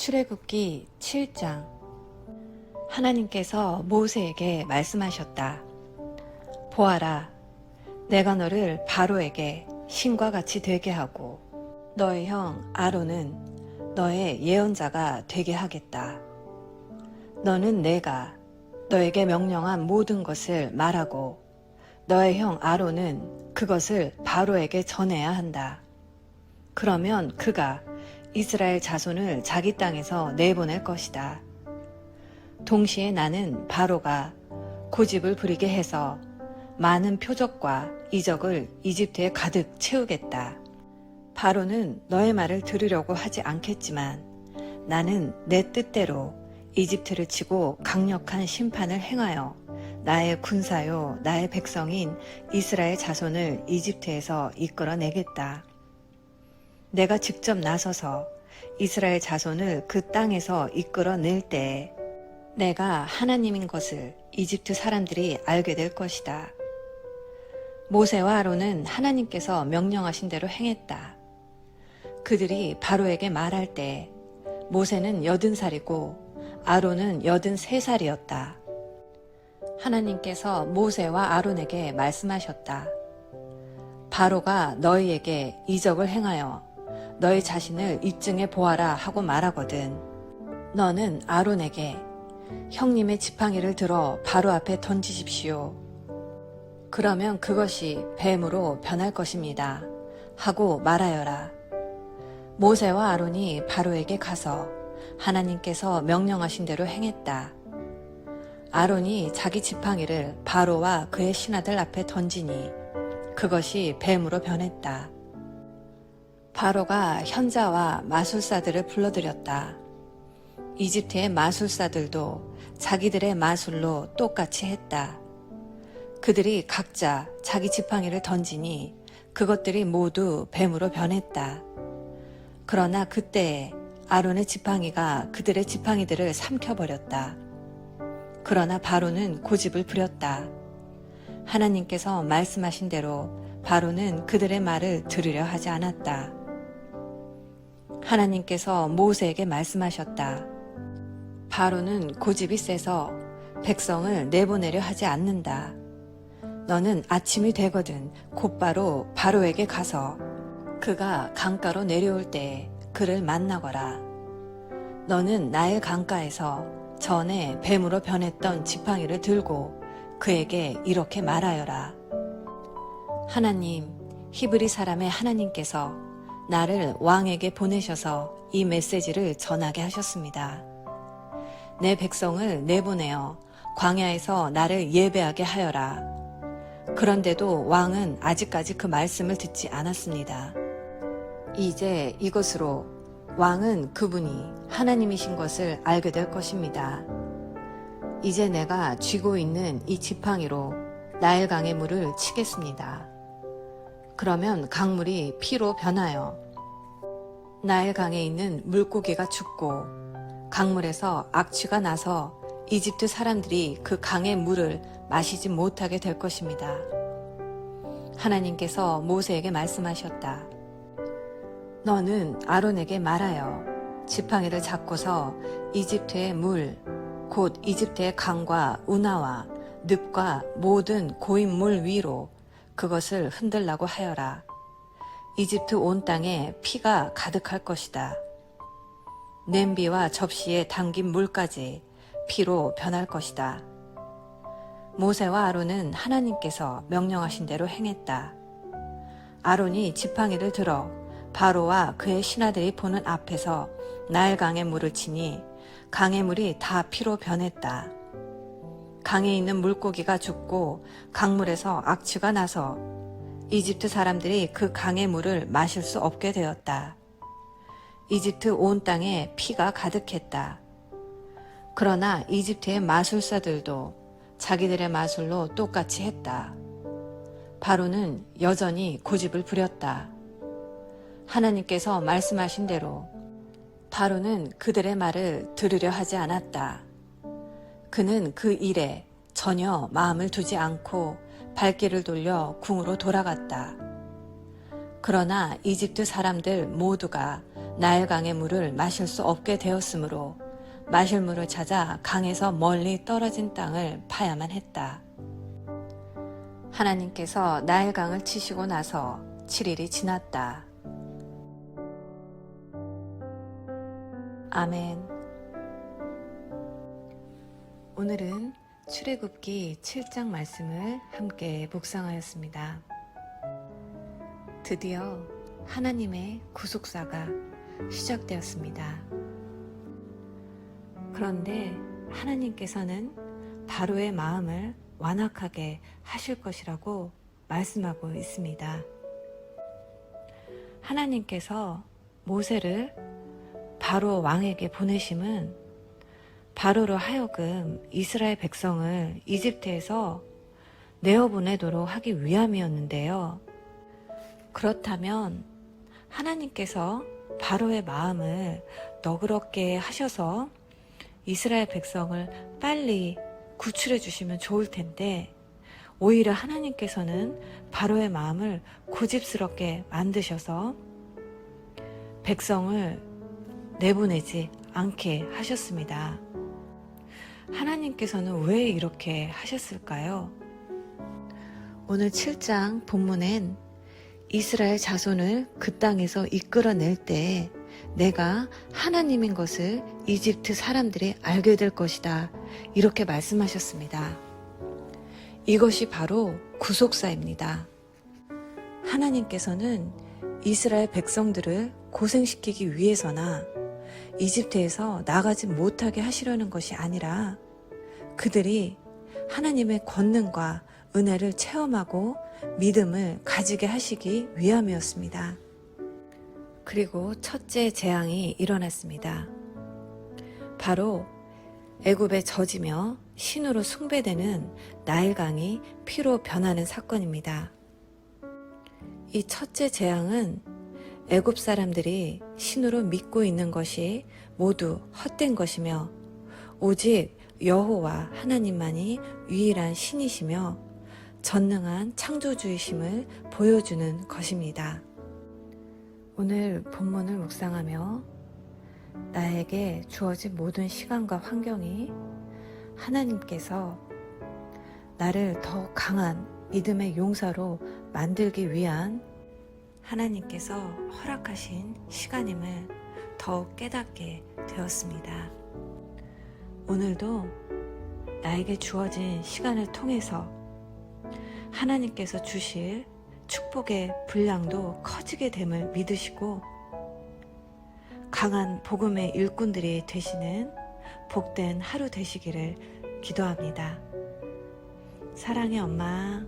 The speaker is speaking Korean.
출애굽기 7장. 하나님께서 모세에게 말씀하셨다. 보아라, 내가 너를 바로에게 신과 같이 되게 하고 너의 형 아론은 너의 예언자가 되게 하겠다. 너는 내가 너에게 명령한 모든 것을 말하고 너의 형 아론은 그것을 바로에게 전해야 한다. 그러면 그가 이스라엘 자손을 자기 땅에서 내보낼 것이다. 동시에 나는 바로가 고집을 부리게 해서 많은 표적과 이적을 이집트에 가득 채우겠다. 바로는 너의 말을 들으려고 하지 않겠지만 나는 내 뜻대로 이집트를 치고 강력한 심판을 행하여 나의 군사요 나의 백성인 이스라엘 자손을 이집트에서 이끌어내겠다. 내가 직접 나서서 이스라엘 자손을 그 땅에서 이끌어낼 때에 내가 하나님인 것을 이집트 사람들이 알게 될 것이다. 모세와 아론은 하나님께서 명령하신 대로 행했다. 그들이 바로에게 말할 때 모세는 80살이고 아론은 83살이었다. 하나님께서 모세와 아론에게 말씀하셨다. 바로가 너희에게 이적을 행하여 너희 자신을 입증해 보아라 하고 말하거든. 너는 아론에게 형님의 지팡이를 들어 바로 앞에 던지십시오. 그러면 그것이 뱀으로 변할 것입니다. 하고 말하여라. 모세와 아론이 바로에게 가서 하나님께서 명령하신 대로 행했다. 아론이 자기 지팡이를 바로와 그의 신하들 앞에 던지니 그것이 뱀으로 변했다. 바로가 현자와 마술사들을 불러들였다. 이집트의 마술사들도 자기들의 마술로 똑같이 했다. 그들이 각자 자기 지팡이를 던지니 그것들이 모두 뱀으로 변했다. 그러나 그때에 아론의 지팡이가 그들의 지팡이들을 삼켜버렸다. 그러나 바로는 고집을 부렸다. 하나님께서 말씀하신 대로 바로는 그들의 말을 들으려 하지 않았다. 하나님께서 모세에게 말씀하셨다. 바로는 고집이 세서 백성을 내보내려 하지 않는다. 너는 아침이 되거든 곧바로 바로에게 가서 그가 강가로 내려올 때에 그를 만나거라. 너는 나일 강가에서 전에 뱀으로 변했던 지팡이를 들고 그에게 이렇게 말하여라. 하나님, 히브리 사람의 하나님께서 나를 왕에게 보내셔서 이 메시지를 전하게 하셨습니다. 내 백성을 내보내어 광야에서 나를 예배하게 하여라. 그런데도 왕은 아직까지 그 말씀을 듣지 않았습니다. 이제 이것으로 왕은 그분이 하나님이신 것을 알게 될 것입니다. 이제 내가 쥐고 있는 이 지팡이로 나일강의 물을 치겠습니다. 그러면 강물이 피로 변하여 나일강에 있는 물고기가 죽고 강물에서 악취가 나서 이집트 사람들이 그 강의 물을 마시지 못하게 될 것입니다. 하나님께서 모세에게 말씀하셨다. 너는 아론에게 말하여 지팡이를 잡고서 이집트의 물, 곧 이집트의 강과 운하와 늪과 모든 고인 물 위로 그것을 흔들라고 하여라. 이집트 온 땅에 피가 가득할 것이다. 냄비와 접시에 담긴 물까지 피로 변할 것이다. 모세와 아론은 하나님께서 명령하신 대로 행했다. 아론이 지팡이를 들어 바로와 그의 신하들이 보는 앞에서 나일강의 물을 치니 강의 물이 다 피로 변했다. 강에 있는 물고기가 죽고 강물에서 악취가 나서 이집트 사람들이 그 강의 물을 마실 수 없게 되었다. 이집트 온 땅에 피가 가득했다. 그러나 이집트의 마술사들도 자기들의 마술로 똑같이 했다. 바로는 여전히 고집을 부렸다. 하나님께서 말씀하신 대로 바로는 그들의 말을 들으려 하지 않았다. 그는 그 일에 전혀 마음을 두지 않고 발길을 돌려 궁으로 돌아갔다. 그러나 이집트 사람들 모두가 나일강의 물을 마실 수 없게 되었으므로 마실 물을 찾아 강에서 멀리 떨어진 땅을 파야만 했다. 하나님께서 나일강을 치시고 나서 7일이 지났다. 아멘. 오늘은 출애굽기 7장 말씀을 함께 묵상하였습니다. 드디어 하나님의 구속사가 시작되었습니다. 그런데 하나님께서는 바로의 마음을 완악하게 하실 것이라고 말씀하고 있습니다. 하나님께서 모세를 바로 왕에게 보내심은 바로로 하여금 이스라엘 백성을 이집트에서 내어보내도록 하기 위함이었는데요. 그렇다면 하나님께서 바로의 마음을 너그럽게 하셔서 이스라엘 백성을 빨리 구출해 주시면 좋을 텐데 오히려 하나님께서는 바로의 마음을 고집스럽게 만드셔서 백성을 내보내지 않게 하셨습니다. 하나님께서는 왜 이렇게 하셨을까요? 오늘 7장 본문엔 이스라엘 자손을 그 땅에서 이끌어낼 때 내가 하나님인 것을 이집트 사람들이 알게 될 것이다. 이렇게 말씀하셨습니다. 이것이 바로 구속사입니다. 하나님께서는 이스라엘 백성들을 고생시키기 위해서나 이집트에서 나가지 못하게 하시려는 것이 아니라 그들이 하나님의 권능과 은혜를 체험하고 믿음을 가지게 하시기 위함이었습니다. 그리고 첫째 재앙이 일어났습니다. 바로 애굽에 젖으며 신으로 숭배되는 나일강이 피로 변하는 사건입니다. 이 첫째 재앙은 애굽 사람들이 신으로 믿고 있는 것이 모두 헛된 것이며 오직 여호와 하나님만이 유일한 신이시며 전능한 창조주이심을 보여주는 것입니다. 오늘 본문을 묵상하며 나에게 주어진 모든 시간과 환경이 하나님께서 나를 더 강한 믿음의 용사로 만들기 위한 하나님께서 허락하신 시간임을 더욱 깨닫게 되었습니다. 오늘도 나에게 주어진 시간을 통해서 하나님께서 주실 축복의 분량도 커지게 됨을 믿으시고 강한 복음의 일꾼들이 되시는 복된 하루 되시기를 기도합니다. 사랑의 엄마.